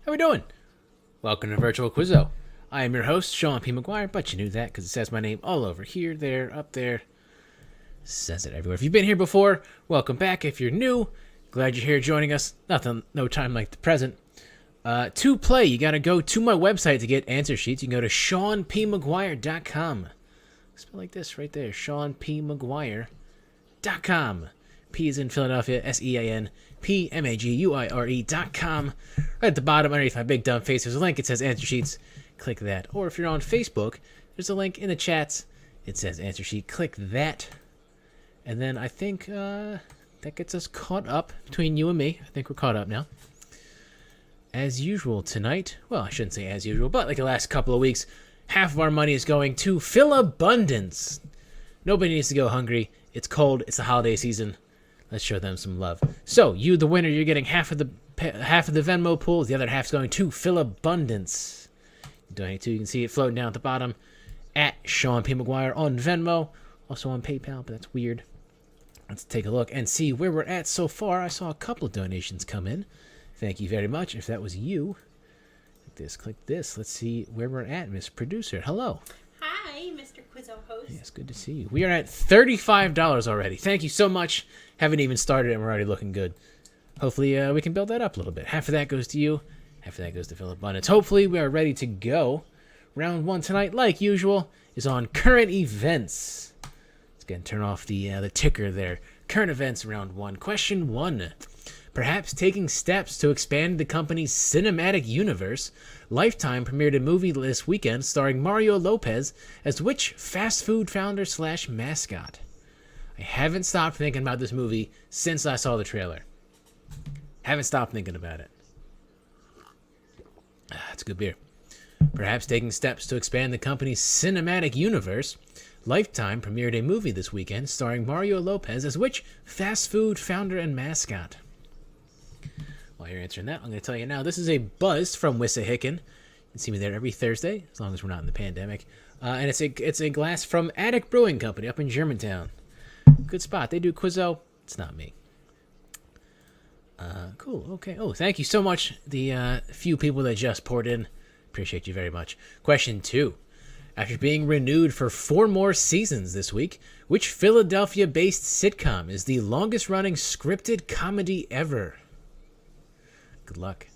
How we doing? Welcome to Virtual Quizzo. I am your host, Sean P. McGuire, but you knew that because it says my name all over here, there, up there. Says it everywhere. If you've been here before, welcome back. If you're new, glad you're here joining us. No time like the present. To play, you got to go to my website to get answer sheets. You can go to SeanPMcGuire.com. Spell like this right there, SeanPMcGuire.com. P is in Philadelphia, SeanPMaguire.com. Right at the bottom, underneath my big dumb face, there's a link. It says answer sheets. Click that. Or if you're on Facebook, there's a link in the chats. It says answer sheet. Click that. And then I think that gets us caught up between you and me. I think we're caught up now. As usual tonight, well, I shouldn't say as usual, but like the last couple of weeks, half of our money is going to Philabundance. Nobody needs to go hungry. It's cold. It's the holiday season. Let's show them some love. So, you, the winner, you're getting half of the Venmo pool. The other half's going to Philabundance. Donate to, you can see it floating down at the bottom. At Sean P. McGuire on Venmo. Also on PayPal, but that's weird. Let's take a look and see where we're at so far. I saw a couple of donations come in. Thank you very much. If that was you, click this. Let's see where we're at, Miss Producer. Hello. Hi, Mr. Quizzo host. Yes, good to see you. We are at $35 already. Thank you so much. Haven't even started and we're already looking good. Hopefully we can build that up a little bit. Half of that goes to you. Half of that goes to Philabundance. Hopefully we are ready to go. Round one tonight, like usual, is on current events. Let's go and turn off the ticker there. Current events, round one. Question one. Perhaps taking steps to expand the company's cinematic universe, Lifetime premiered a movie this weekend starring Mario Lopez as which fast food founder / mascot? I haven't stopped thinking about this movie since I saw the trailer. Haven't stopped thinking about it. It's a good beer. Perhaps taking steps to expand the company's cinematic universe, Lifetime premiered a movie this weekend starring Mario Lopez as which fast food founder and mascot? While you're answering that, I'm going to tell you now, this is a buzz from Wissahickon. You can see me there every Thursday, as long as we're not in the pandemic. And it's a glass from Attic Brewing Company up in Germantown. Good spot. They do Quizzo. It's not me. Cool. Okay. Oh, thank you so much, the few people that just poured in. Appreciate you very much. Question 2. After being renewed for 4 more seasons this week, which Philadelphia-based sitcom is the longest-running scripted comedy ever? Good luck.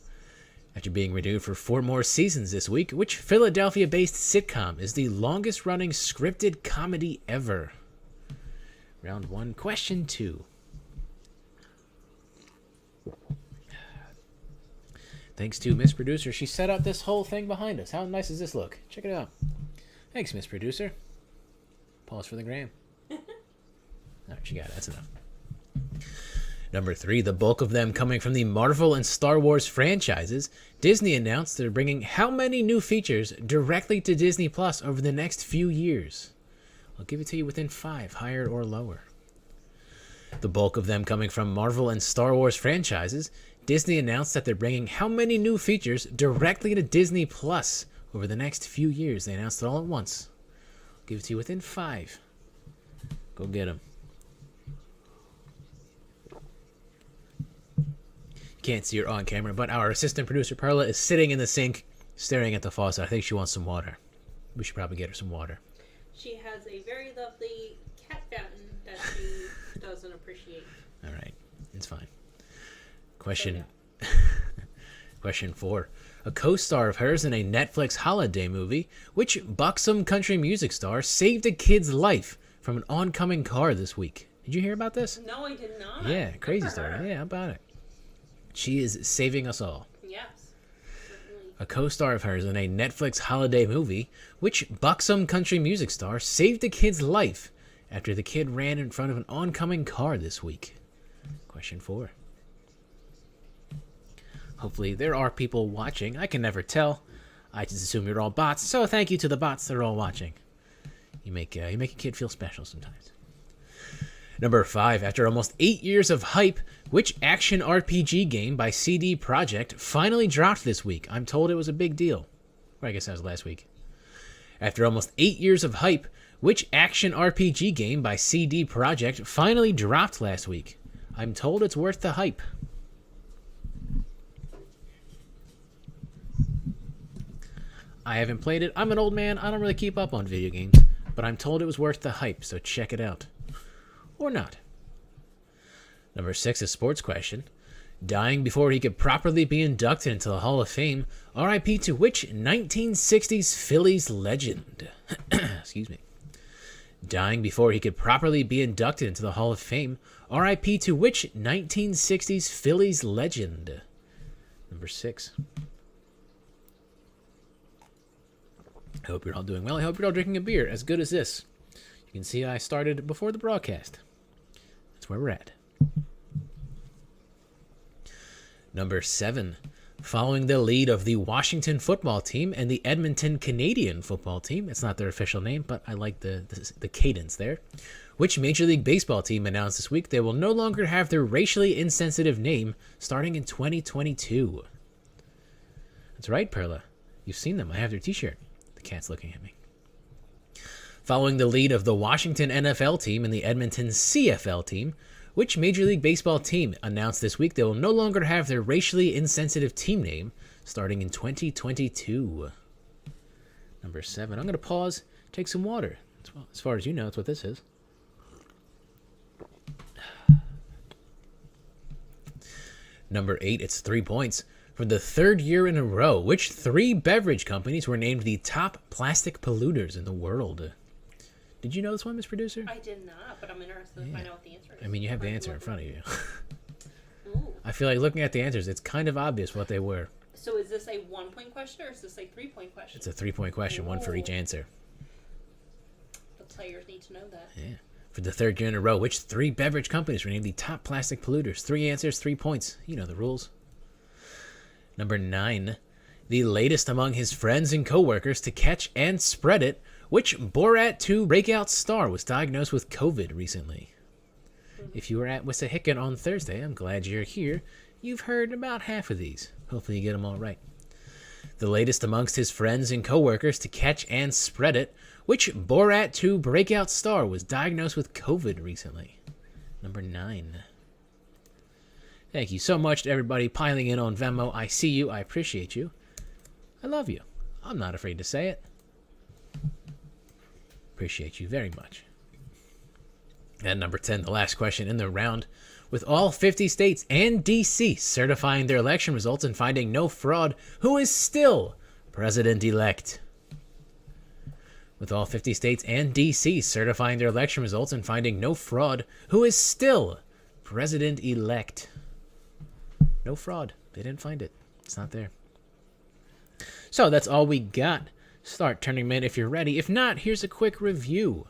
After being renewed for 4 more seasons this week, which Philadelphia-based sitcom is the longest-running scripted comedy ever? Round 1, question 2. Thanks to Miss Producer. She set up this whole thing behind us. How nice does this look? Check it out. Thanks, Miss Producer. Pause for the gram. All right, she got it. That's enough. Number 3, the bulk of them coming from the Marvel and Star Wars franchises, Disney announced they're bringing how many new features directly to Disney Plus over the next few years? I'll give it to you within 5, higher or lower. The bulk of them coming from Marvel and Star Wars franchises, Disney announced that they're bringing how many new features directly to Disney Plus over the next few years? They announced it all at once. I'll give it to you within 5. Go get them. Can't see her on camera, but our assistant producer Perla is sitting in the sink staring at the faucet. I think she wants some water. We should probably get her some water. She has a very lovely cat fountain that she doesn't appreciate. All right, it's fine. Question 4. A co-star of hers in a Netflix holiday movie, which buxom country music star saved a kid's life from an oncoming car this week? Did you hear about this? No, I did not. Yeah, crazy story. Yeah, how about it? She is saving us all. Yes, certainly. A co-star of hers in a Netflix holiday movie, which buxom country music star saved a kid's life after the kid ran in front of an oncoming car this week? Question 4. Hopefully there are people watching. I can never tell. I just assume you're all bots, so thank you to the bots that are all watching. You make a kid feel special sometimes. Number 5. After almost 8 years of hype, which action RPG game by CD Projekt finally dropped this week? I'm told it was a big deal. Or I guess that was last week. After almost 8 years of hype, which action RPG game by CD Projekt finally dropped last week? I'm told it's worth the hype. I haven't played it. I'm an old man. I don't really keep up on video games. But I'm told it was worth the hype, so check it out. Or not. Number 6 is sports question. Dying before he could properly be inducted into the Hall of Fame, RIP to which 1960s Phillies legend? Excuse me. Dying before he could properly be inducted into the Hall of Fame, RIP to which 1960s Phillies legend? Number 6. I hope you're all doing well. I hope you're all drinking a beer as good as this. You can see I started before the broadcast. That's where we're at. Number 7. Following the lead of the Washington football team and the Edmonton Canadian football team, it's not their official name, but I like the cadence there, which Major League Baseball team announced this week they will no longer have their racially insensitive name starting in 2022. That's right, Perla. You've seen them. I have their t-shirt. The cat's looking at me. Following the lead of the Washington NFL team and the Edmonton CFL team, which Major League Baseball team announced this week they will no longer have their racially insensitive team name starting in 2022? Number 7. I'm going to pause, take some water. As far as you know, that's what this is. Number 8, it's 3 points. For the 3rd year in a row, which 3 beverage companies were named the top plastic polluters in the world? Did you know this one, Miss Producer? I did not, but I'm interested to find out what the answer is. I mean, you have the answer in front of you. Ooh. I feel like looking at the answers, it's kind of obvious what they were. So is this a 1-point question or is this a 3-point question? It's a 3-point question, one for each answer. The players need to know that. Yeah. For the 3rd year in a row, which 3 beverage companies were named the top plastic polluters? 3 answers, 3 points. You know the rules. Number 9. The latest among his friends and co-workers to catch and spread it, which Borat 2 breakout star was diagnosed with COVID recently? If you were at Wissahickon on Thursday, I'm glad you're here. You've heard about half of these. Hopefully you get them all right. The latest amongst his friends and co-workers to catch and spread it, which Borat 2 breakout star was diagnosed with COVID recently? Number 9. Thank you so much to everybody piling in on Venmo. I see you. I appreciate you. I love you. I'm not afraid to say it. Appreciate you very much. And number 10, the last question in the round. With all 50 states and D.C. certifying their election results and finding no fraud, who is still president-elect? With all 50 states and D.C. certifying their election results and finding no fraud, who is still president-elect? No fraud. They didn't find it. It's not there. So that's all we got. Start turning men if you're ready. If not, here's a quick review.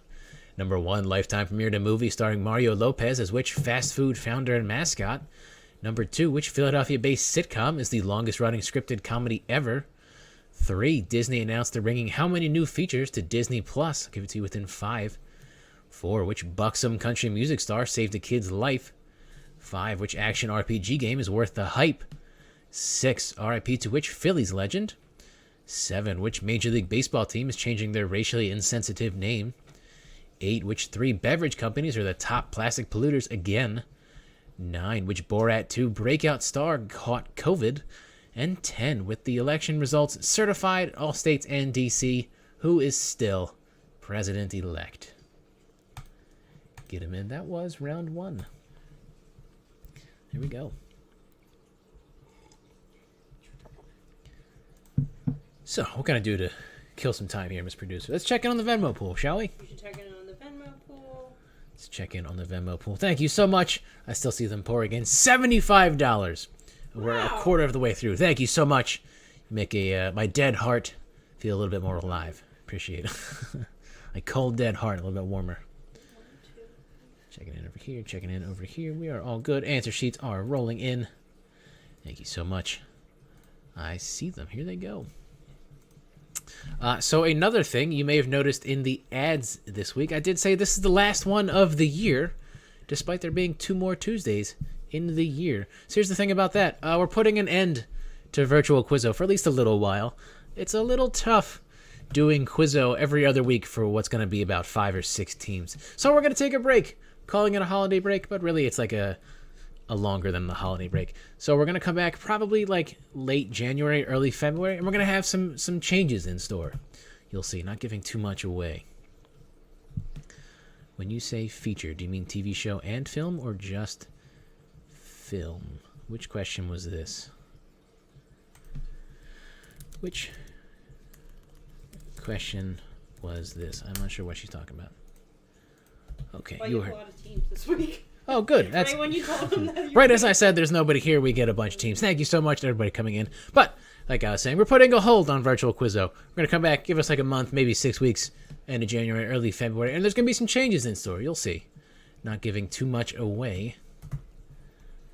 Number 1, Lifetime premiered a movie starring Mario Lopez as which fast food founder and mascot? Number 2, which Philadelphia-based sitcom is the longest-running scripted comedy ever? 3, Disney announced they're bringing how many new features to Disney Plus? I'll give it to you within 5. 4, which buxom country music star saved a kid's life? 5, which action RPG game is worth the hype? 6, RIP to which Phillies legend? 7, which Major League Baseball team is changing their racially insensitive name? 8, which 3 beverage companies are the top plastic polluters again? 9, which Borat 2 breakout star caught COVID? And 10, with the election results certified, all states and D.C., who is still president-elect? Get him in. That was round 1. Here we go. So, what can I do to kill some time here, Miss Producer? Let's check in on the Venmo pool, shall we? You should check in on the Venmo pool. Let's check in on the Venmo pool. Thank you so much. I still see them pouring in. $75. We're a quarter of the way through. Thank you so much. You make my dead heart feel a little bit more alive. Appreciate it. My cold, dead heart a little bit warmer. 1, 2. Checking in over here, checking in over here. We are all good. Answer sheets are rolling in. Thank you so much. I see them. Here they go. So another thing you may have noticed in the ads this week, I did say this is the last one of the year, despite there being 2 more Tuesdays in the year. So here's the thing about that. We're putting an end to Virtual Quizzo for at least a little while. It's a little tough doing Quizzo every other week for what's going to be about 5 or 6 teams. So we're going to take a break, calling it a holiday break, but really it's like a longer than the holiday break. So we're going to come back probably like late January, early February, and we're going to have some changes in store. You'll see, not giving too much away. When you say feature, do you mean TV show and film or just film? Which question was this? Which question was this? I'm not sure what she's talking about. Okay, well, you have a lot of teams this week. Oh, good. That's right when you told them that. Right as I said, there's nobody here. We get a bunch of teams. Thank you so much to everybody coming in. But like I was saying, we're putting a hold on Virtual Quizzo. We're gonna come back, give us like a month, maybe 6 weeks, end of January, early February, and there's gonna be some changes in store. You'll see. Not giving too much away.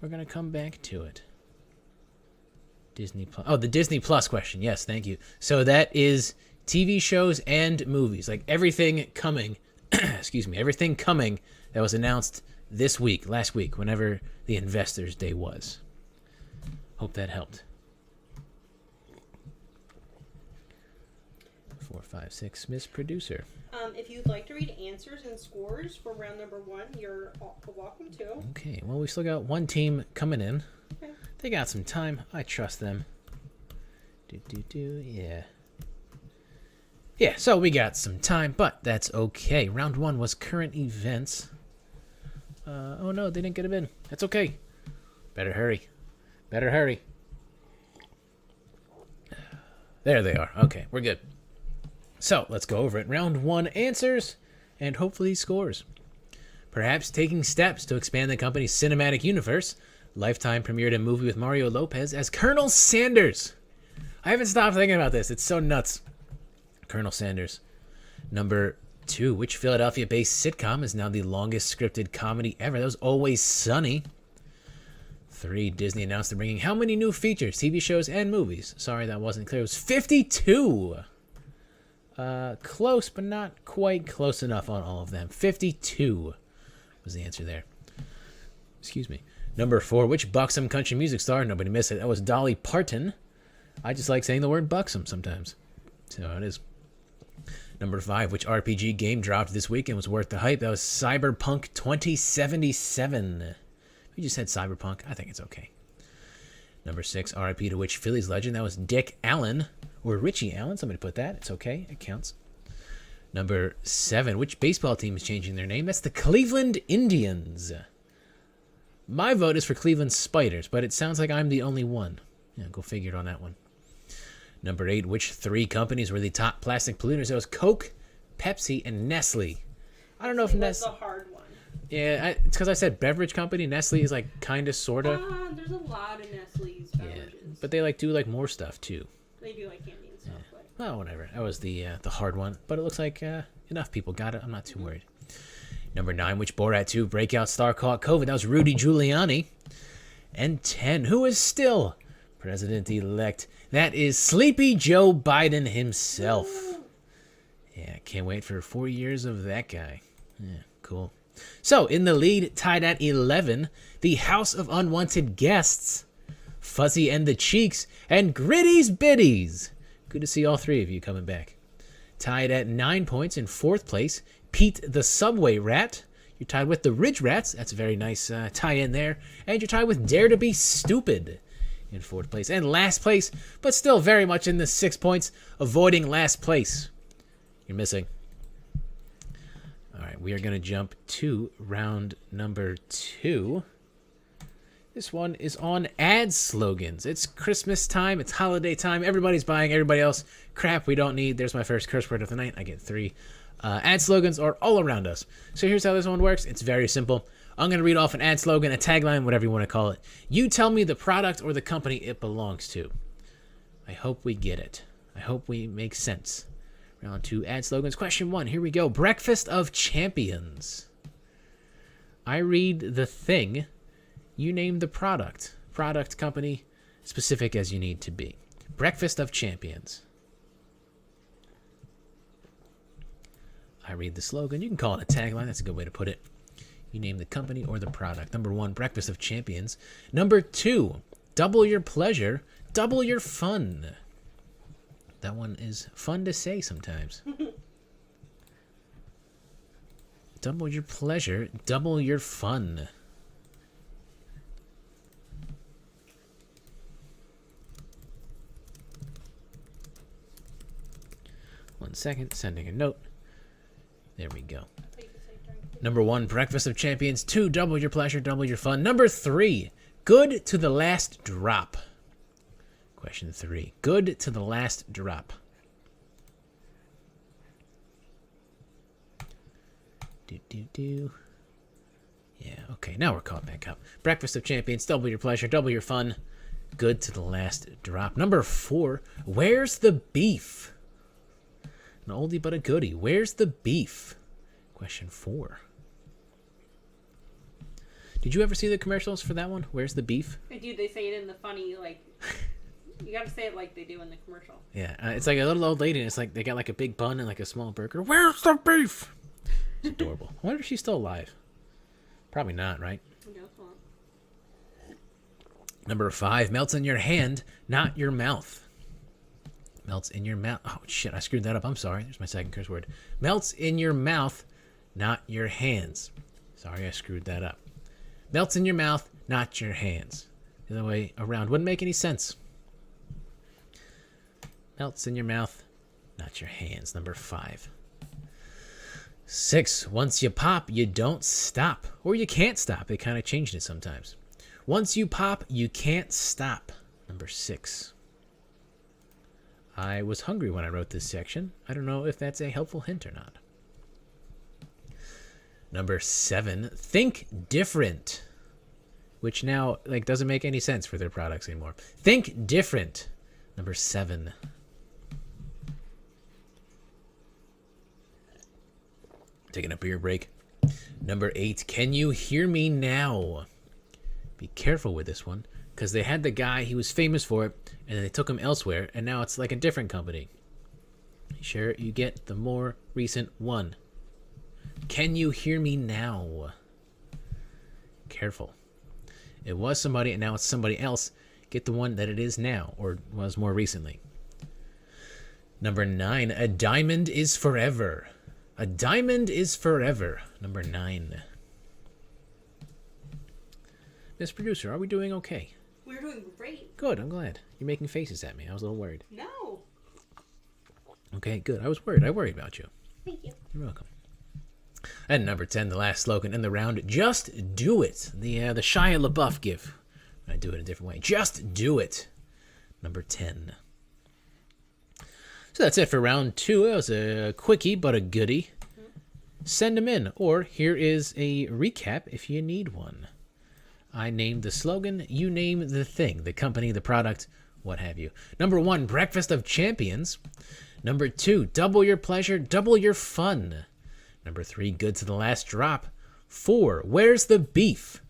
We're gonna come back to it. Disney Plus. Oh, the Disney Plus question. Yes, thank you. So that is TV shows and movies, like everything coming. Excuse me, everything coming that was announced this week, last week, whenever the Investors Day was. Hope that helped. 4, 5, 6, Miss Producer. If you'd like to read answers and scores for round number 1, you're welcome to. Okay, well, we still got one team coming in. Okay. They got some time. I trust them. Yeah. Yeah, so we got some time, but that's okay. Round 1 was current events. Oh no, they didn't get them in. That's okay. Better hurry. Better hurry. There they are. Okay, we're good. So, let's go over it. Round 1 answers, and hopefully scores. Perhaps taking steps to expand the company's cinematic universe, Lifetime premiered a movie with Mario Lopez as Colonel Sanders. I haven't stopped thinking about this. It's so nuts. Colonel Sanders. Number 2, which Philadelphia-based sitcom is now the longest scripted comedy ever? That was Always Sunny. 3, Disney announced they're bringing how many new features, TV shows, and movies? Sorry, that wasn't clear. It was 52. Close, but not quite close enough on all of them. 52 was the answer there. Excuse me. Number 4, which buxom country music star? Nobody missed it. That was Dolly Parton. I just like saying the word buxom sometimes. So it is. Number 5, which RPG game dropped this week and was worth the hype? That was Cyberpunk 2077. We just said Cyberpunk. I think it's okay. Number 6, RIP to which Phillies legend? That was Dick Allen. Or Richie Allen. Somebody put that. It's okay. It counts. Number 7, which baseball team is changing their name? That's the Cleveland Indians. My vote is for Cleveland Spiders, but it sounds like I'm the only one. Yeah, go figure it on that one. Number 8, which 3 companies were the top plastic polluters? That was Coke, Pepsi, and Nestle. I don't know if Nestle... That's a hard one. Yeah, it's because I said beverage company. Nestle is like kind of, sort of. There's a lot of Nestle's beverages. Yeah, but they like do like more stuff too. They do like candy and stuff. Yeah. Well, whatever. That was the hard one, but it looks like enough people got it. I'm not too worried. Number 9, which Borat 2 breakout star caught COVID? That was Rudy Giuliani. And 10, who is still president-elect? That is Sleepy Joe Biden himself. Yeah, can't wait for 4 years of that guy. Yeah, cool. So, in the lead, tied at 11, the House of Unwanted Guests, Fuzzy and the Cheeks, and Gritty's Bitties. Good to see all 3 of you coming back. Tied at 9 points in 4th place, Pete the Subway Rat. You're tied with the Ridge Rats. That's a very nice tie-in there. And you're tied with Dare to Be Stupid in 4th place. And last place, but still very much in the 6 points, avoiding last place. You're missing. All right, we are going to jump to round number 2. This one is on ad slogans. It's Christmas time. It's holiday time. Everybody's buying everybody else crap we don't need. There's my first curse word of the night. I get 3. Ad slogans are all around us. So here's how this one works. It's very simple. I'm going to read off an ad slogan, a tagline, whatever you want to call it. You tell me the product or the company it belongs to. I hope we get it. I hope we make sense. Round 2, ad slogans. Question 1, here we go. Breakfast of Champions. I read the thing. You name the product. Product, company, specific as you need to be. Breakfast of Champions. I read the slogan. You can call it a tagline. That's a good way to put it. You name the company or the product. Number 1, Breakfast of Champions. Number 2, double your pleasure, double your fun. That one is fun to say sometimes. Double your pleasure, double your fun. 1 second. Sending a note. There we go. Number 1, Breakfast of Champions. 2, Double Your Pleasure, Double Your Fun. Number 3, Good to the Last Drop. Question 3, Good to the Last Drop. Yeah, okay, now we're caught back up. Breakfast of Champions, Double Your Pleasure, Double Your Fun. Good to the Last Drop. Number 4, Where's the Beef? An oldie but a goodie. Where's the beef? Question 4. Did you ever see the commercials for that one? Where's the beef? I do. They say it in the funny, like, you gotta say it like they do in the commercial. Yeah, it's like a little old lady, and it's like they got like a big bun and like a small burger. Where's the beef? It's adorable. I wonder if she's still alive. Probably not, right? Number 5, melts in your hand, not your mouth. Melts in your mouth. Oh, shit, I screwed that up. I'm sorry. There's my second curse word. Melts in your mouth, not your hands. Sorry, I screwed that up. Melts in your mouth, not your hands. The other way around wouldn't make any sense. Melts in your mouth, not your hands. Number 5. 6, once you pop, you don't stop. Or you can't stop. They kind of changed it sometimes. Once you pop, you can't stop. Number 6. I was hungry when I wrote this section. I don't know if that's a helpful hint or not. Number 7, think different. Which now like doesn't make any sense for their products anymore. Think different. Number 7. Taking a beer break. Number 8, can you hear me now? Be careful with this one, because they had the guy, he was famous for it, and then they took him elsewhere, and now it's like a different company. Sure, you get the more recent one. Can you hear me now? Careful. It was somebody, and now it's somebody else. Get the one that it is now, or was more recently. Number 9, a diamond is forever. A diamond is forever. Number 9. Miss Producer, are we doing okay? We're doing great. Good, I'm glad. You're making faces at me. I was a little worried. No. Okay, good. I was worried. I worried about you. Thank you. You're welcome. And number 10, the last slogan in the round, just do it. The Shia LaBeouf gif. I do it a different way. Just do it. Number 10. So that's it for round 2. It was a quickie, but a goodie. Send them in, or here is a recap if you need one. I named the slogan, you name the thing, the company, the product, what have you. Number 1, Breakfast of Champions. Number 2, Double Your Pleasure, Double Your Fun. Number 3, Good to the Last Drop. 4, Where's the Beef?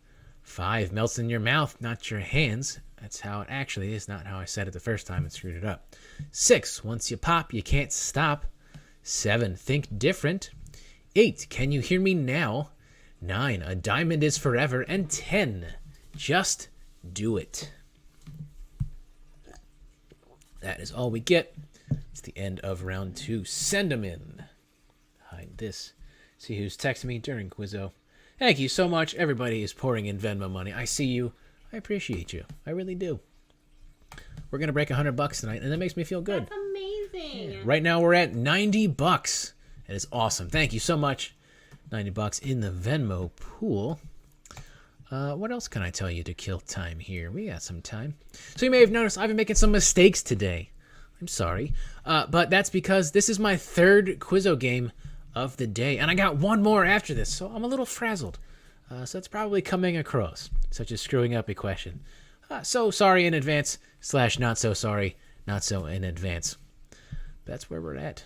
5, Melts in Your Mouth, not your hands. That's how it actually is, not how I said it the first time and screwed it up. 6, Once you pop, you can't stop. 7, Think different. 8, Can you hear me now? 9, A diamond is forever. And 10, Just do it. That is all we get. It's the end of round 2. Send them in. Hide this. See who's texting me during Quizzo. Thank you so much. Everybody is pouring in Venmo money. I see you. I appreciate you. I really do. We're going to break $100 tonight, and that makes me feel good. That's amazing. Yeah. Right now we're at $90. That is awesome. Thank you so much. $90 in the Venmo pool. What else can I tell you to kill time here? We got some time. So you may have noticed I've been making some mistakes today. I'm sorry. But that's because this is my 3rd Quizzo game of the day. And I got one more after this, so I'm a little frazzled. So it's probably coming across, such as screwing up a question. So sorry in advance, / not so sorry, not so in advance. That's where we're at.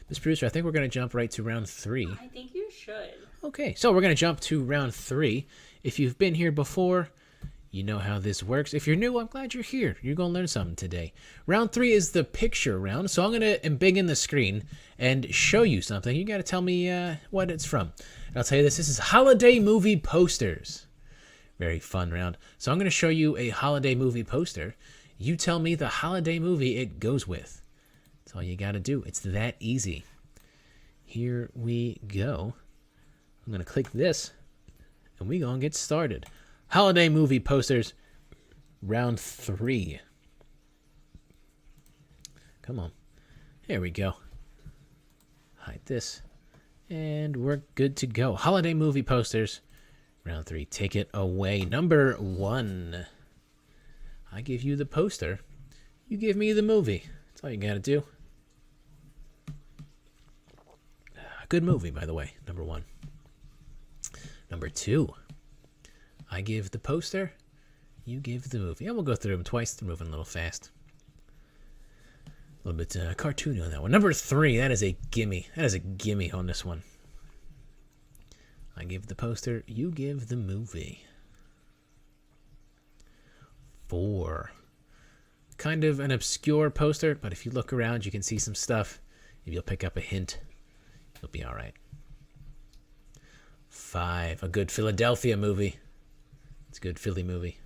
Miss Producer, I think we're going to jump right to round 3. I think you should. Okay, so we're going to jump to round 3. If you've been here before, you know how this works. If you're new, I'm glad you're here. You're going to learn something today. Round 3 is the picture round, so I'm going to embiggen the screen and show you something. You got to tell me what it's from. And I'll tell you this is holiday movie posters. Very fun round. So I'm going to show you a holiday movie poster. You tell me the holiday movie it goes with. That's all you got to do. It's that easy. Here we go. I'm going to click this, and we're going to get started. Holiday movie posters, round 3. Come on. Here we go. hide this. And we're good to go. Holiday movie posters. Round 3. Take it away. Number 1. I give you the poster. You give me the movie. That's all you gotta do. Good movie, by the way. Number 1. Number 2. I give the poster. You give the movie. And we'll go through them twice. They're moving a little fast. A little bit cartoony on that one. Number 3. That is a gimme. That is a gimme on this one. I give the poster. You give the movie. 4. Kind of an obscure poster, but if you look around, you can see some stuff. If you'll pick up a hint, you'll be all right. 5. A good Philadelphia movie. It's a good Philly movie.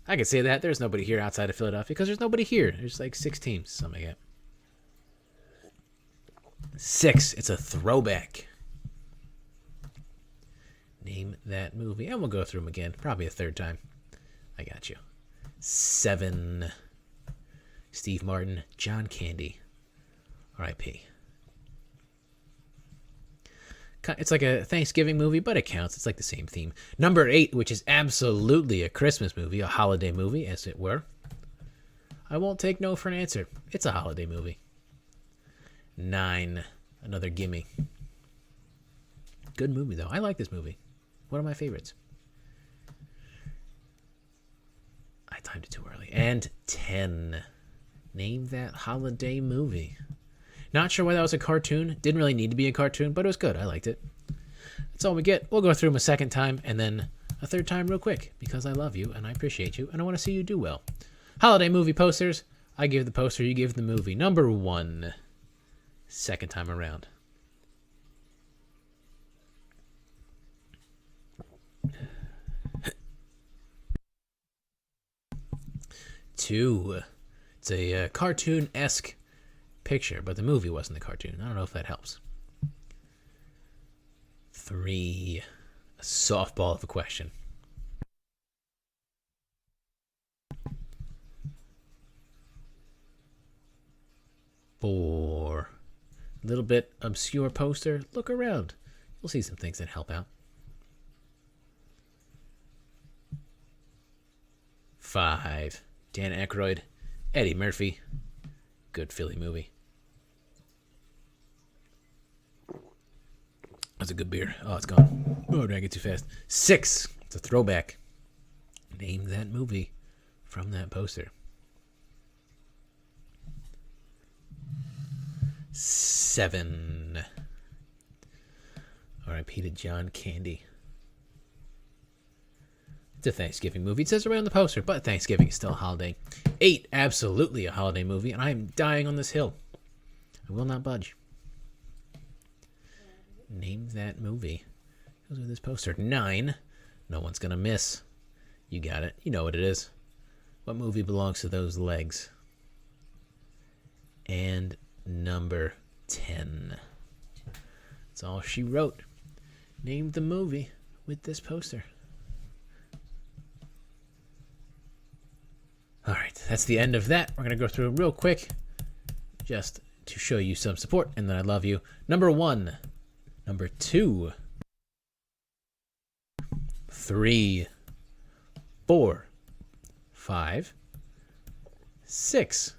I could say that. There's nobody here outside of Philadelphia because there's nobody here. There's like 6 teams, something like that. 6. It's a throwback. Name that movie. And we'll go through them again. Probably a 3rd time. I got you. 7. Steve Martin, John Candy. R.I.P. It's like a Thanksgiving movie, but it counts. It's like the same theme. Number 8, which is absolutely a Christmas movie, a holiday movie, as it were. I won't take no for an answer. It's a holiday movie. 9, another gimme. Good movie, though. I like this movie. One of my favorites. I timed it too early. And 10. Name that holiday movie. Not sure why that was a cartoon. Didn't really need to be a cartoon, but it was good. I liked it. That's all we get. We'll go through them a 2nd time and then a 3rd time real quick because I love you and I appreciate you and I want to see you do well. Holiday movie posters. I give the poster, you give the movie. Number 1. 2nd time around. 2. It's a cartoon-esque picture, but the movie wasn't the cartoon. I don't know if that helps. 3. A softball of a question. 4. A little bit obscure poster. Look around. You'll see some things that help out. 5. Dan Aykroyd, Eddie Murphy. Good Philly movie. That's a good beer. Oh, it's gone. Oh, I drank it too fast. 6. It's a throwback. Name that movie from that poster. 7. R.I.P. to John Candy. It's a Thanksgiving movie. It says around the poster, but Thanksgiving is still a holiday. 8. Absolutely a holiday movie, and I am dying on this hill. I will not budge. Name that movie. Goes with this poster. 9. No one's gonna miss. You got it. You know what it is. What movie belongs to those legs? And number 10. That's all she wrote. Name the movie with this poster. All right, that's the end of that. We're going to go through real quick just to show you some support and that I love you. Number 1. Number 2. 3. 4. 5. 6.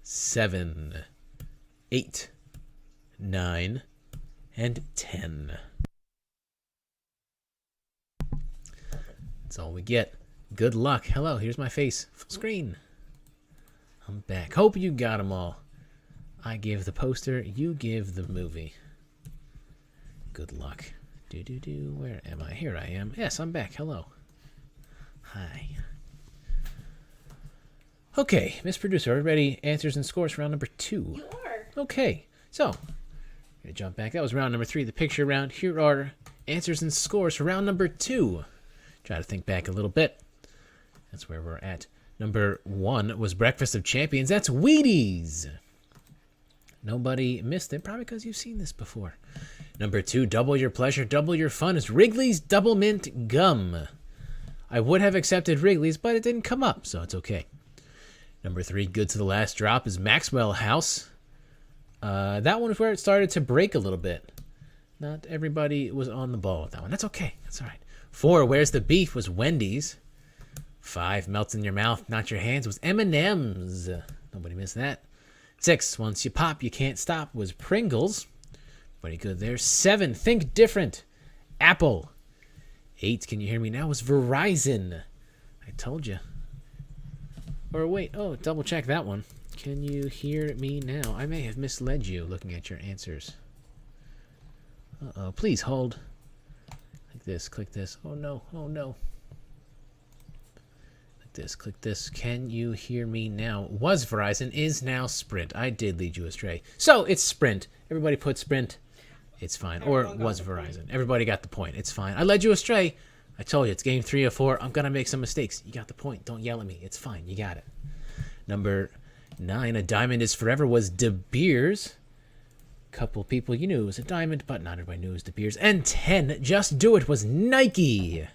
7. 8. 9. And 10. That's all we get. Good luck. Hello, here's my face. Full screen. I'm back. Hope you got them all. I give the poster. You give the movie. Good luck. Where am I? Here I am. Yes, I'm back. Hello. Hi. Okay, Miss Producer, are we ready? Answers and scores for round number 2. You are. Okay, so I'm gonna jump back. That was round number 3, the picture round. Here are answers and scores for round number 2. Try to think back a little bit. That's where we're at. Number 1 was Breakfast of Champions. That's Wheaties. Nobody missed it, probably because you've seen this before. Number 2, Double Your Pleasure, Double Your Fun is Wrigley's Double Mint Gum. I would have accepted Wrigley's, but it didn't come up, so it's okay. Number 3, Good to the Last Drop is Maxwell House. That one is where it started to break a little bit. Not everybody was on the ball with that one. That's okay. That's all right. 4, Where's the Beef was Wendy's. 5, Melts in Your Mouth, Not Your Hands was M&M's. Nobody missed that. 6, Once You Pop, You Can't Stop was Pringles. Pretty good there. 7, Think Different, Apple. 8, Can You Hear Me Now was Verizon. I told you. Or wait, double check that one. Can you hear me now? I may have misled you looking at your answers. Uh-oh, please hold. Like this, click this. Oh no, oh no. Click this. Can you hear me now? Was Verizon, is now Sprint. I did lead you astray. So it's Sprint. Everybody put Sprint. It's fine. Or was Verizon. Everybody got the point. It's fine. I led you astray. I told you it's game 3 of 4. I'm going to make some mistakes. You got the point. Don't yell at me. It's fine. You got it. Number 9, A Diamond is Forever was De Beers. Couple people you knew it was a diamond, but not everybody knew it was De Beers. And 10, Just Do It was Nike.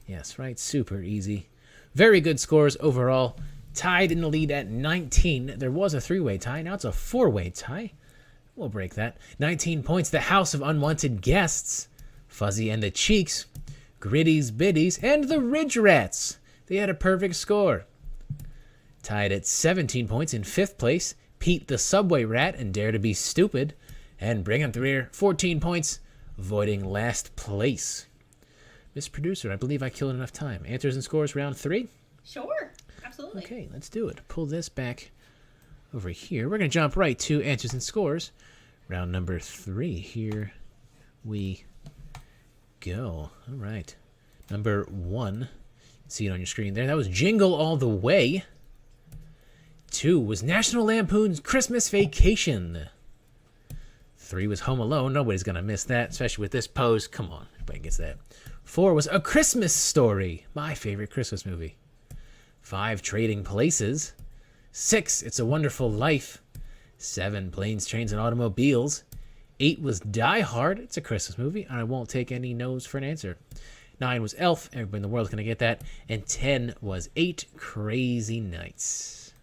Yes, right. Super easy. Very good scores overall. Tied in the lead at 19. There was a 3-way tie. Now it's a 4-way tie. We'll break that. 19 points. The House of Unwanted Guests. Fuzzy and the Cheeks. Gritties, Biddies, and the Ridge Rats. They had a perfect score. Tied at 17 points in 5th place. Pete the Subway Rat and Dare to Be Stupid. And bring up the rear. 14 points. Avoiding last place. Miss Producer, I believe I killed enough time. Answers and scores round 3? Sure. Absolutely. Okay, let's do it. Pull this back over here. We're going to jump right to answers and scores. Round number 3. Here we go. All right. Number 1. See it on your screen there. That was Jingle All the Way. 2 was National Lampoon's Christmas Vacation. 3 was Home Alone. Nobody's going to miss that, especially with this pose. Come on. Everybody gets that. 4 was A Christmas Story, my favorite Christmas movie. 5, Trading Places. 6, It's a Wonderful Life. 7, Planes, Trains, and Automobiles. 8 was Die Hard. It's a Christmas movie. I won't take any no's for an answer. 9 was Elf. Everybody in the world is going to get that. And 10 was 8 Crazy Nights.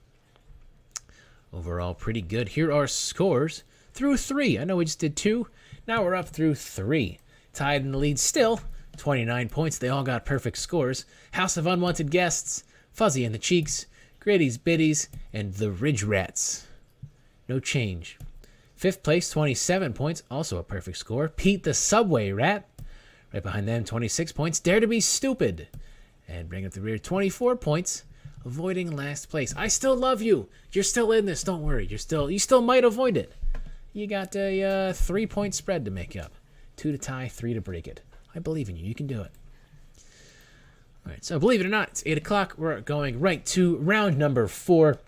Overall, pretty good. Here are scores through 3. I know we just did 2. Now we're up through 3. Tied in the lead still. 29 points. They all got perfect scores. House of Unwanted Guests, Fuzzy and the Cheeks, Gritties, Biddies, and the Ridge Rats. No change. 5th place, 27 points. Also a perfect score. Pete the Subway Rat. Right behind them, 26 points. Dare to Be Stupid. And bring up the rear, 24 points. Avoiding last place. I still love you. You're still in this. Don't worry. You still might avoid it. You got a 3-point spread to make up. 2 to tie, 3 to break it. I believe in you. You can do it. All right, so believe it or not, it's 8 o'clock. We're going right to round number 4.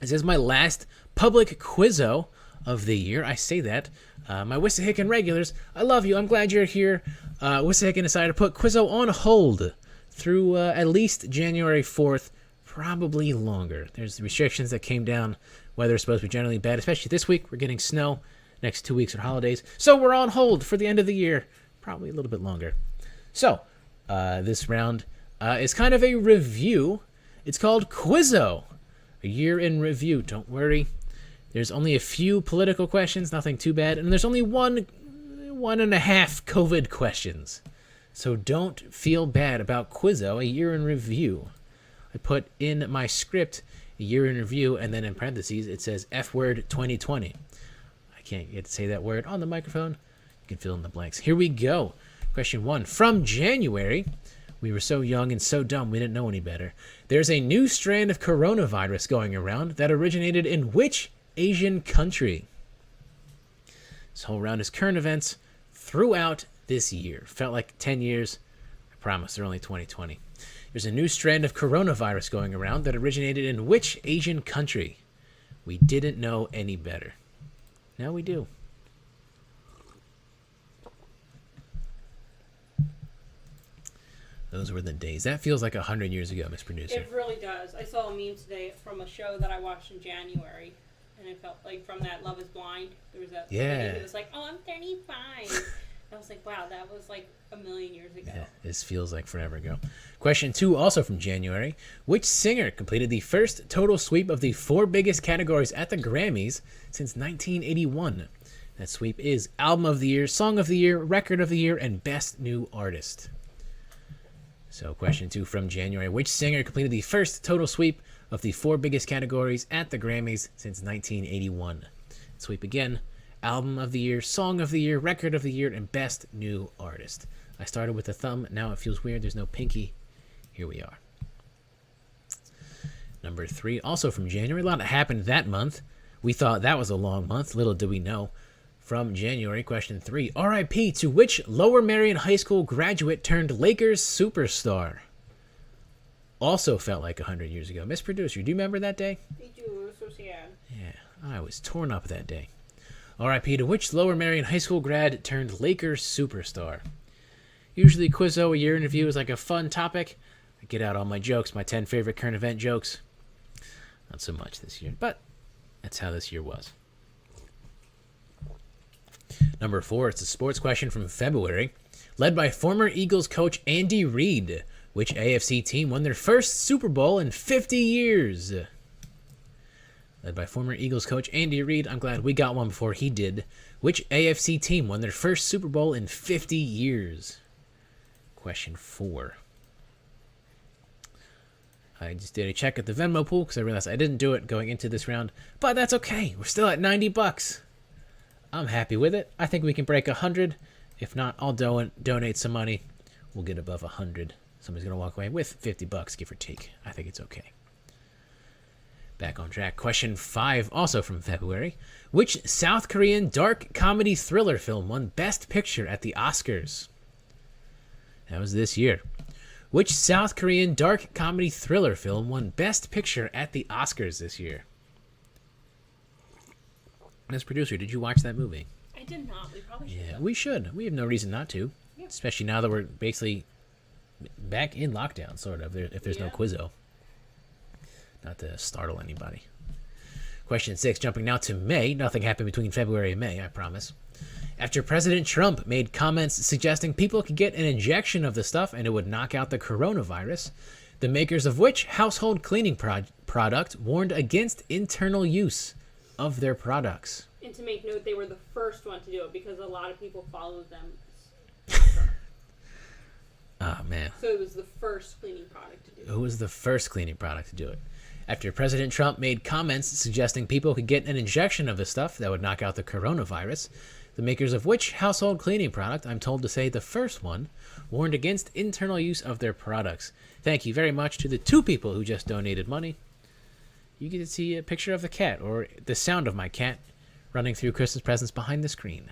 This is my last public quizzo of the year. I say that. My Wissahickon regulars, I love you. I'm glad you're here. Wissahickon decided to put quizzo on hold through at least January 4th, probably longer. There's restrictions that came down. Weather's supposed to be generally bad, especially this week. We're getting snow. Next 2 weeks are holidays. So we're on hold for the end of the year. Probably a little bit longer. So, this round is kind of a review. It's called Quizzo. A year in review. Don't worry. There's only a few political questions, nothing too bad. And there's only one and a half COVID questions. So don't feel bad about Quizzo, a year in review. I put in my script a year in review, and then in parentheses it says F word 2020. I can't get to say that word on the microphone. You can fill in the blanks. Here we go. Question 1. From January, we were so young and so dumb we didn't know any better. There's a new strand of coronavirus going around that originated in which Asian country? This whole round is current events throughout this year. Felt like 10 years. I promise they're only 2020. There's a new strand of coronavirus going around that originated in which Asian country? We didn't know any better. Now we do. Those were the days. That feels like 100 years ago, Miss Producer. It really does. I saw a meme today from a show that I watched in January, and it felt like from that Love is Blind. There was that lady who was like, "Oh, I'm 35," I was like, wow, that was like a million years ago. Yeah, this feels like forever ago. Question 2, also from January. Which singer completed the first total sweep of the 4 biggest categories at the Grammys since 1981? That sweep is Album of the Year, Song of the Year, Record of the Year, and Best New Artist. So question 2 from January. Which singer completed the first total sweep of the 4 biggest categories at the Grammys since 1981? Sweep again. Album of the Year, Song of the Year, Record of the Year, and Best New Artist. I started with the thumb. Now it feels weird. There's no pinky. Here we are. Number 3, also from January. A lot happened that month. We thought that was a long month. Little did we know. From January, question 3. R.I.P. to which Lower Merion High School graduate turned Lakers superstar? Also felt like 100 years ago. Miss Producer, do you remember that day? They do. It was so sad. Yeah, I was torn up that day. R.I.P. to which Lower Merion High School grad turned Lakers superstar? Usually Quizzo, a year in review, is like a fun topic. I get out all my jokes, my 10 favorite current event jokes. Not so much this year, but that's how this year was. Number 4, it's a sports question from February. Led by former Eagles coach Andy Reid, which AFC team won their first Super Bowl in 50 years? Led by former Eagles coach Andy Reid. I'm glad we got one before he did. Which AFC team won their first Super Bowl in 50 years? Question 4. I just did a check at the Venmo pool because I realized I didn't do it going into this round. But that's okay. We're still at $90. I'm happy with it. I think we can break 100. If not, I'll donate some money. We'll get above 100. Somebody's going to walk away with $50, give or take. I think it's okay. Back on track. Question 5, also from February. Which South Korean dark comedy thriller film won Best Picture at the Oscars? That was this year. Which South Korean dark comedy thriller film won Best Picture at the Oscars this year? As producer, did you watch that movie? I did not. We probably should. Yeah, we should. We have no reason not to. Yeah. Especially now that we're basically back in lockdown, sort of, if there's no Quizzo. Not to startle anybody. Question 6, jumping now to May. Nothing happened between February and May, I promise. After President Trump made comments suggesting people could get an injection of the stuff and it would knock out the coronavirus, the makers of which household cleaning product warned against internal use of their products. And to make note, they were the first one to do it because a lot of people followed them. Oh, man. So it was the first cleaning product to do it. Who was the first cleaning product to do it? After President Trump made comments suggesting people could get an injection of the stuff that would knock out the coronavirus, the makers of which household cleaning product, I'm told to say the first one, warned against internal use of their products. Thank you very much to the 2 people who just donated money. You get to see a picture of the cat, or the sound of my cat, running through Christmas presents behind the screen.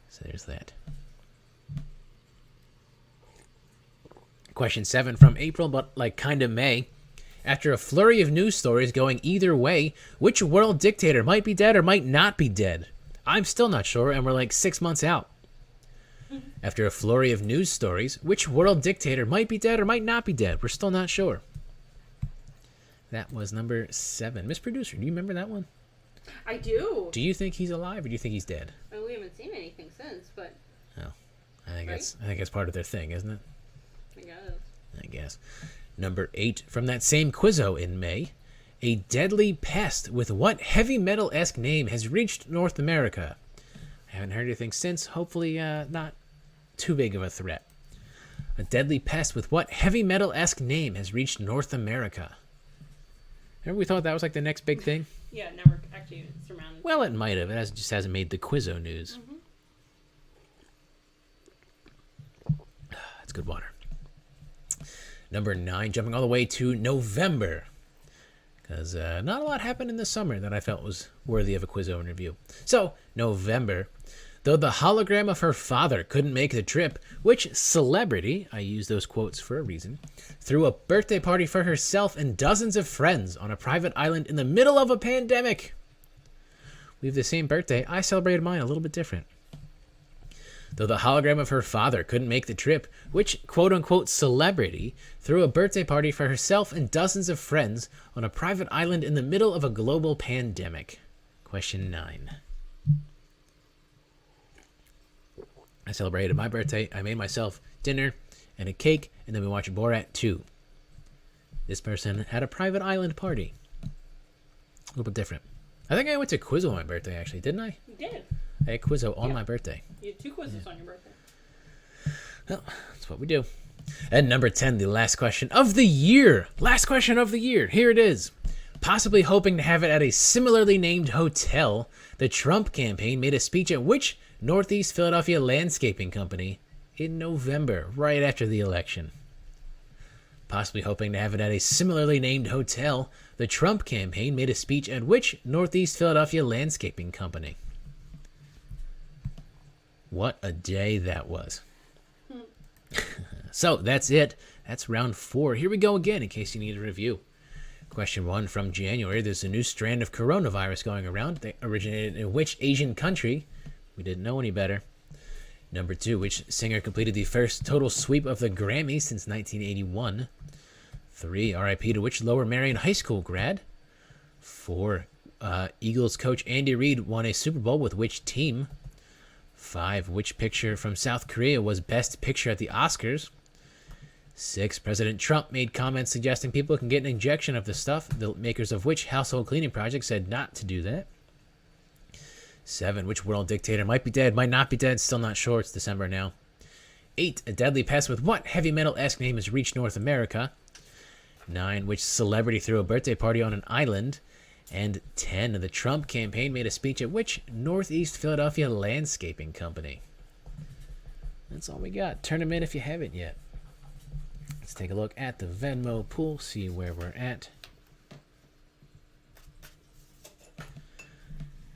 So there's that. Question 7 from April, but like kind of May. After a flurry of news stories going either way, which world dictator might be dead or might not be dead? I'm still not sure, and we're like 6 months out. After a flurry of news stories, which world dictator might be dead or might not be dead? We're still not sure. That was number 7. Miss Producer, do you remember that one? I do. Do you think he's alive or do you think he's dead? I mean, we haven't seen anything since, but Oh, I think that's part of their thing, isn't it? I guess. Number 8 from that same Quizzo in May. A deadly pest with what heavy metal-esque name has reached North America? I haven't heard anything since. Hopefully not too big of a threat. A deadly pest with what heavy metal-esque name has reached North America? Remember we thought that was like the next big thing? Yeah, now we're actually surrounded. Well, it might have. It just hasn't made the Quizzo news. That's good water. Number 9, jumping all the way to November. Because not a lot happened in the summer that I felt was worthy of a Quizzo interview. So, November. Though the hologram of her father couldn't make the trip, which celebrity, I use those quotes for a reason, threw a birthday party for herself and dozens of friends on a private island in the middle of a pandemic? We have the same birthday. I celebrated mine a little bit different. Though the hologram of her father couldn't make the trip, which quote-unquote celebrity threw a birthday party for herself and dozens of friends on a private island in the middle of a global pandemic? Question 9. I celebrated my birthday. I made myself dinner and a cake, and then we watched Borat 2. This person had a private island party. A little bit different. I think I went to Quizzo on my birthday, actually, didn't I? You did. I had Quizzo on my birthday. You had 2 quizzes on your birthday. Well, that's what we do. And number 10, the last question of the year. Last question of the year. Here it is. Possibly hoping to have it at a similarly named hotel, the Trump campaign made a speech at which Northeast Philadelphia landscaping company in November, right after the election. Possibly hoping to have it at a similarly named hotel, the Trump campaign made a speech at which Northeast Philadelphia landscaping company. What a day that was. So that's it. That's round 4. Here we go again in case you need a review. Question 1 from January. There's a new strand of coronavirus going around. They originated in which Asian country? We didn't know any better. Number 2, which singer completed the first total sweep of the Grammys since 1981? 3, RIP to which Lower Merion High School grad? 4, Eagles coach Andy Reid won a Super Bowl with which team? 5, which picture from South Korea was Best Picture at the Oscars? 6, President Trump made comments suggesting people can get an injection of the stuff, the makers of which household cleaning project said not to do that? 7, which world dictator might be dead, might not be dead, still not sure, it's December now. 8, a deadly pest with what heavy metal-esque name has reached North America? 9, which celebrity threw a birthday party on an island? And 10, the Trump campaign made a speech at which Northeast Philadelphia landscaping company? That's all we got. Turn them in if you haven't yet. Let's take a look at the Venmo pool, see where we're at.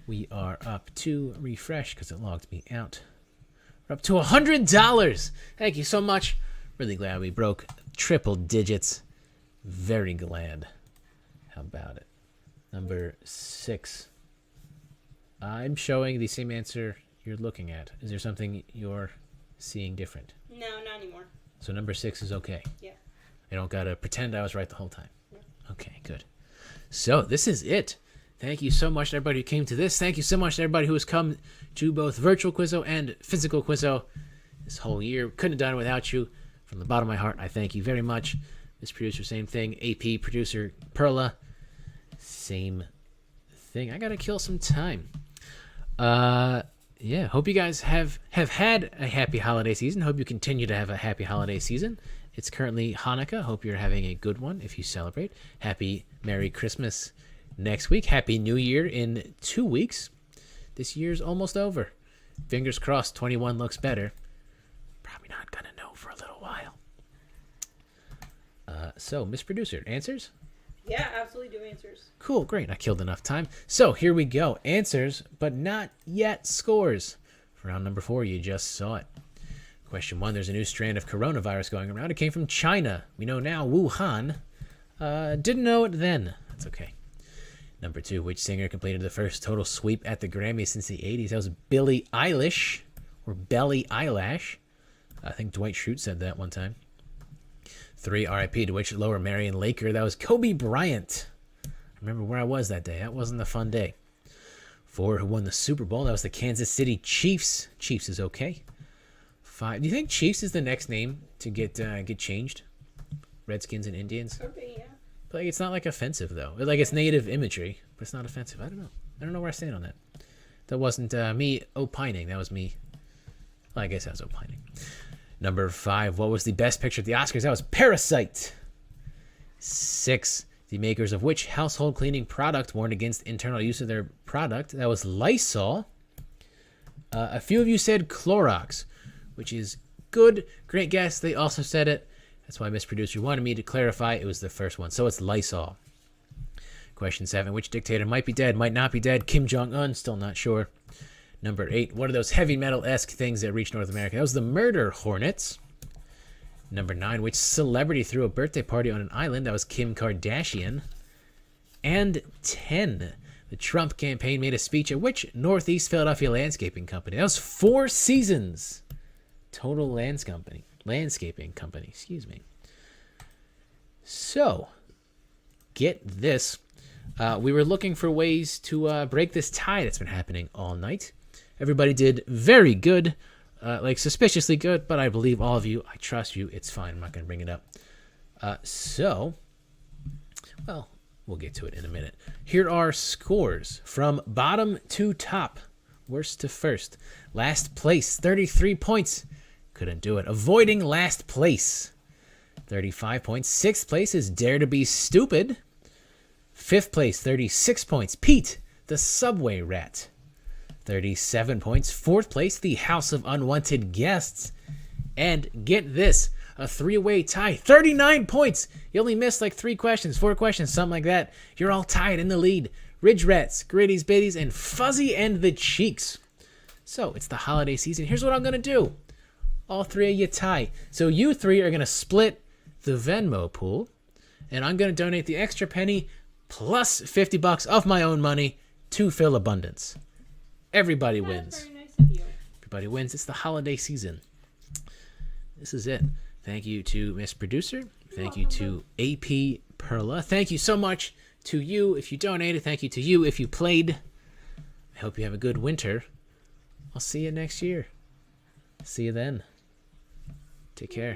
We are up to refresh because it logged me out. We're up to $100. Thank you so much. Really glad we broke triple digits. Very glad. How about it? Number 6. I'm showing the same answer you're looking at. Is there something you're seeing different? No, not anymore. So number 6 is okay? Yeah. I don't gotta pretend I was right the whole time. No. Okay, good. So this is it. Thank you so much to everybody who came to this. Thank you so much to everybody who has come to both Virtual Quizzo and Physical Quizzo this whole year. Couldn't have done it without you. From the bottom of my heart, I thank you very much. Miss Producer, same thing. AP Producer, Perla, same thing. I gotta kill some time. Yeah, hope you guys have had a happy holiday season. Hope you continue to have a happy holiday season. It's currently Hanukkah. Hope you're having a good one if you celebrate. Happy Merry Christmas next week. Happy New Year in 2 weeks. This year's almost over. Fingers crossed 21 looks better. Probably not gonna know for a little while. So, Miss Producer, answers? Yeah, absolutely do answers. Cool, great. I killed enough time. So, here we go. Answers, but not yet scores. For round number 4, you just saw it. Question 1, there's a new strand of coronavirus going around. It came from China. We know now, Wuhan. Didn't know it then. That's okay. Number 2, which singer completed the first total sweep at the Grammys since the 80s? That was Billie Eilish, or Belly Eyelash. I think Dwight Schrute said that one time. 3, RIP to which Lower Merion Laker? That was Kobe Bryant. I remember where I was that day. That wasn't a fun day. 4, who won the Super Bowl? That was the Kansas City Chiefs. Chiefs is okay. 5, do you think Chiefs is the next name to get changed? Redskins and Indians? Could be, yeah. But it's not like offensive though. Like it's native imagery, but it's not offensive. I don't know. I don't know where I stand on that. That wasn't me opining. That was me. Well, I guess I was opining. Number 5, what was the best picture at the Oscars? That was Parasite. 6, the makers of which household cleaning product warned against internal use of their product? That was Lysol. A few of you said Clorox, which is good. Great guess. They also said it. That's why Miss Producer wanted me to clarify it was the first one. So it's Lysol. Question 7, which dictator might be dead, might not be dead? Kim Jong-un, still not sure. Number 8, what are those heavy metal-esque things that reached North America? That was the Murder Hornets. Number 9, which celebrity threw a birthday party on an island? That was Kim Kardashian. And 10, the Trump campaign made a speech at which Northeast Philadelphia landscaping company? That was 4 Seasons. Total landscaping company, excuse me. So, get this. We were looking for ways to break this tie that's been happening all night. Everybody did very good. like suspiciously good, but I believe all of you. I trust you. It's fine. I'm not going to bring it up. Well, we'll get to it in a minute. Here are scores from bottom to top, worst to first. Last place, 33 points. Couldn't do it. Avoiding last place, 35 points. Sixth place is Dare to Be Stupid. Fifth place, 36 points. Pete, the Subway Rat, 37 points. Fourth place, the House of Unwanted Guests. And get this, a three-way tie, 39 points. You only missed like 4 questions, something like that. You're all tied in the lead. Ridge Rats, Gritties Biddies, and Fuzzy and the Cheeks. So it's the holiday season. Here's what I'm going to do. All 3 of you tie. So you 3 are going to split the Venmo pool. And I'm going to donate the extra penny plus $50 of my own money to Philabundance. Everybody wins. That's very nice of you. Everybody wins. It's the holiday season. This is it. Thank you to Miss Producer. Thank you to AP Perla. Thank you so much to you if you donated. Thank you to you if you played. I hope you have a good winter. I'll see you next year. See you then. Take care.